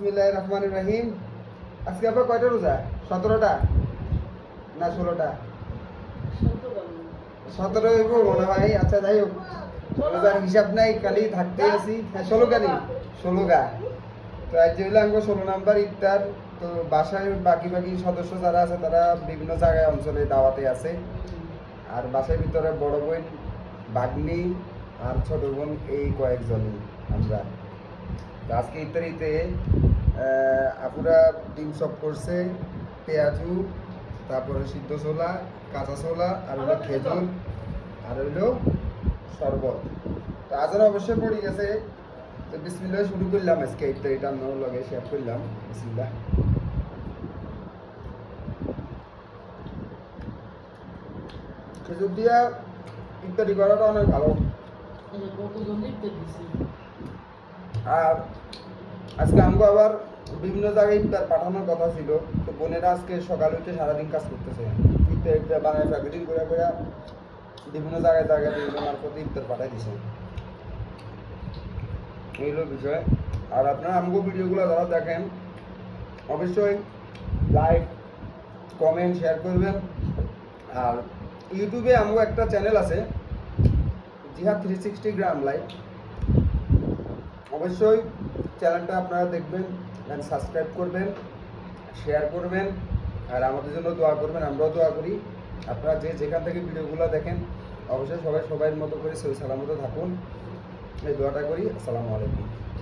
বিসমিল্লাহির রহমানির রহিম। আজকে আপনার কয়টা রোজা? 17টা না 16টা? 17 হইব মনে হয়। আচ্ছা যাই হোক, রোজার হিসাব নাই, খালি থাকতেই আছি। হ্যাঁ 16 গানি, 16 গা। তো আজ হইলো আমাকে 16 নাম্বার ইফতার। তো বাসায় বাকি বাকি সদস্য যারা আছে তারা বিভিন্ন জায়গায় অঞ্চলে দাওয়াতে আছে। আর বাসার ভিতরে বড় বোন, ভাগ্নি আর ছোট বোন, এই কয়েকজনই আমরা। তো আজকে ইফতারিতে আপুরা ডিম চপ করছে, পেঁয়াজু, তারপরে সিদ্ধ ছোলা, কাঁচা ছোলা, আর হইলো খেজুর, আর হইলো শরবত। তো আজান অবশ্যই পড়ে গেছে। তো বিসমিল্লাহ শুরু করলাম আজকে ইফতারিটা, আমার লগে শেয়ার করলাম। বিসমিল্লাহ। খেজুর দিয়া ইফতারি করাটা অনেক ভালো। আর আজকে আমাকে আবার বিভিন্ন জায়গায় ইফতার পাঠানোর কথা ছিল। তো বোনেরা আজকে সকালে উঠে সারাদিন কাজ করতেছে, ইফতার বানায় প্যাকেটিং করে করে বিভিন্ন জায়গায় জায়গায় বিভিন্ন মারফতে ইফতার পাঠাই দিছে। এই হলো বিষয়। আর আপনারা আমাকে ভিডিওগুলো যারা দেখেন অবশ্যই লাইক, কমেন্ট, শেয়ার করবেন। আর ইউটিউবে আমাকে একটা চ্যানেল আছে, জিহাদ 360 গ্রাম লাইফ। অবশ্যই চ্যানেলটা আপনারা দেখবেন, সাবস্ক্রাইব করবেন, শেয়ার করবেন, আর আমাদের জন্য দোয়া করবেন। আমরাও দোয়া করি। আপনারা যে যেখান থেকে ভিডিওগুলো দেখেন অবশ্যই সবাই সবার মতো করে সহি সালামত থাকুন, এই দোয়াটা করি। আসসালামু আলাইকুম।